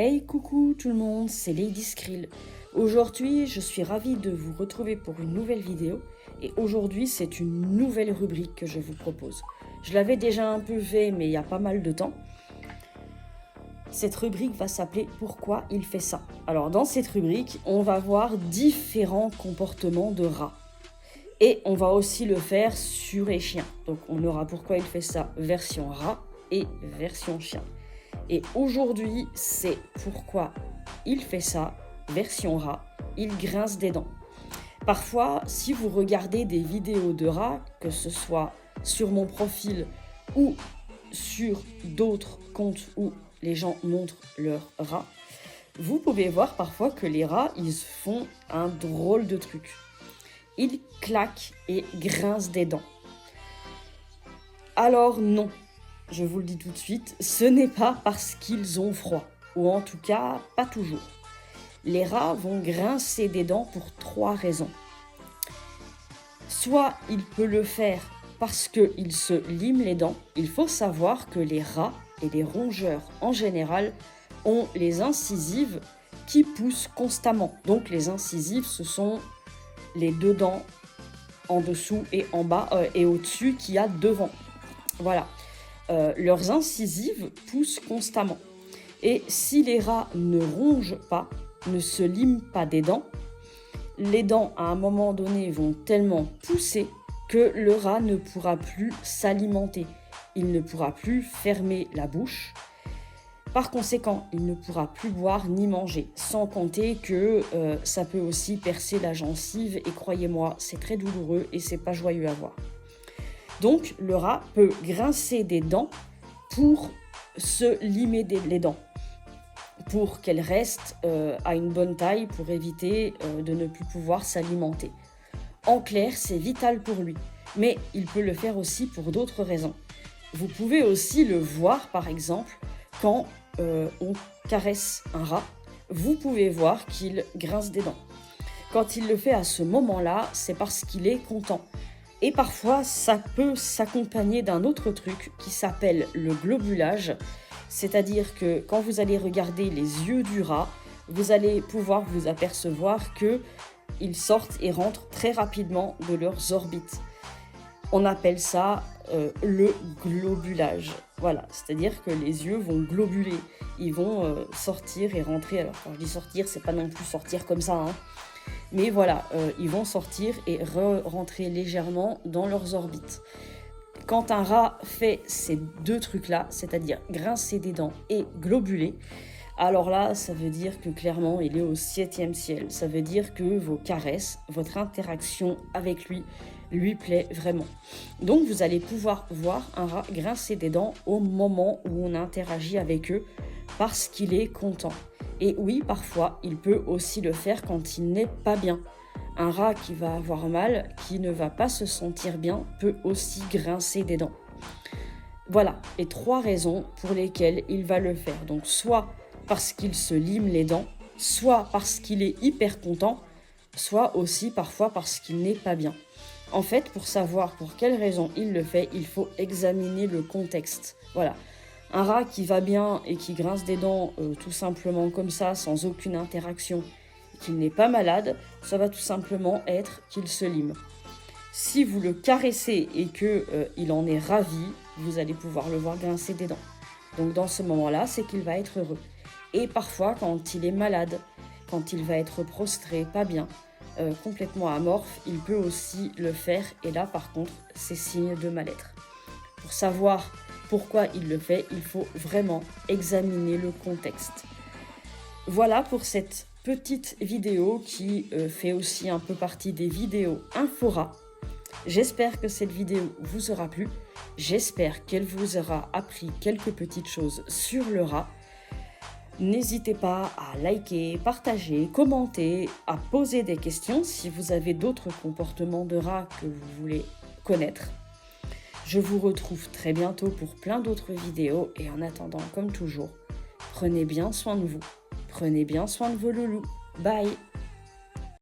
Hey coucou tout le monde, c'est Lady Skrill. Aujourd'hui, je suis ravie de vous retrouver pour une nouvelle vidéo et aujourd'hui, c'est une nouvelle rubrique que je vous propose. Je l'avais déjà un peu fait, mais il y a pas mal de temps. Cette rubrique va s'appeler « Pourquoi il fait ça ?» Alors dans cette rubrique, on va voir différents comportements de rats. Et on va aussi le faire sur les chiens. Donc on aura « Pourquoi il fait ça ?» version rat et version chien. Et aujourd'hui, c'est pourquoi il fait ça, version rat, il grince des dents. Parfois, si vous regardez des vidéos de rats, que ce soit sur mon profil ou sur d'autres comptes où les gens montrent leurs rats, vous pouvez voir parfois que les rats, ils font un drôle de truc. Ils claquent et grincent des dents. Alors non. Je vous le dis tout de suite, ce n'est pas parce qu'ils ont froid, ou en tout cas, pas toujours. Les rats vont grincer des dents pour 3 raisons. Soit il peut le faire parce qu'il se lime les dents. Il faut savoir que les rats et les rongeurs en général ont les incisives qui poussent constamment. Donc les incisives, ce sont les 2 dents en dessous et en bas et au-dessus qu'il y a devant. Voilà. Leurs incisives poussent constamment. Et si les rats ne rongent pas, ne se liment pas des dents, les dents à un moment donné vont tellement pousser que le rat ne pourra plus s'alimenter. Il ne pourra plus fermer la bouche. Par conséquent, il ne pourra plus boire ni manger. Sans compter que ça peut aussi percer la gencive et croyez-moi, c'est très douloureux et c'est pas joyeux à voir. Donc, le rat peut grincer des dents pour se limer les dents, pour qu'elles restent à une bonne taille, pour éviter de ne plus pouvoir s'alimenter. En clair, c'est vital pour lui, mais il peut le faire aussi pour d'autres raisons. Vous pouvez aussi le voir, par exemple, quand on caresse un rat, vous pouvez voir qu'il grince des dents. Quand il le fait à ce moment-là, c'est parce qu'il est content. Et parfois, ça peut s'accompagner d'un autre truc qui s'appelle le globulage. C'est-à-dire que quand vous allez regarder les yeux du rat, vous allez pouvoir vous apercevoir qu'ils sortent et rentrent très rapidement de leurs orbites. On appelle ça le globulage. Voilà, c'est-à-dire que les yeux vont globuler. Ils vont sortir et rentrer. Alors quand je dis sortir, c'est pas non plus sortir comme ça, hein. Mais voilà, ils vont sortir et rentrer légèrement dans leurs orbites. Quand un rat fait ces 2 trucs-là, c'est-à-dire grincer des dents et globuler, alors là, ça veut dire que clairement, il est au 7e ciel. Ça veut dire que vos caresses, votre interaction avec lui plaît vraiment. Donc, vous allez pouvoir voir un rat grincer des dents au moment où on interagit avec eux parce qu'il est content. Et oui, parfois, il peut aussi le faire quand il n'est pas bien. Un rat qui va avoir mal, qui ne va pas se sentir bien, peut aussi grincer des dents. Voilà les 3 raisons pour lesquelles il va le faire. Donc, soit parce qu'il se lime les dents, soit parce qu'il est hyper content, soit aussi parfois parce qu'il n'est pas bien. En fait, pour savoir pour quelles raisons il le fait, il faut examiner le contexte. Voilà. Un rat qui va bien et qui grince des dents tout simplement comme ça, sans aucune interaction, qu'il n'est pas malade, ça va tout simplement être qu'il se lime. Si vous le caressez et qu'il en est ravi, vous allez pouvoir le voir grincer des dents. Donc dans ce moment-là, c'est qu'il va être heureux. Et parfois, quand il est malade, quand il va être prostré, pas bien, complètement amorphe, il peut aussi le faire. Et là, par contre, c'est signe de mal-être. Pour savoir pourquoi il le fait, il faut vraiment examiner le contexte. Voilà pour cette petite vidéo qui fait aussi un peu partie des vidéos Infora. J'espère que cette vidéo vous aura plu. J'espère qu'elle vous aura appris quelques petites choses sur le rat. N'hésitez pas à liker, partager, commenter, à poser des questions si vous avez d'autres comportements de rat que vous voulez connaître. Je vous retrouve très bientôt pour plein d'autres vidéos et en attendant, comme toujours, prenez bien soin de vous. Prenez bien soin de vos loulous. Bye!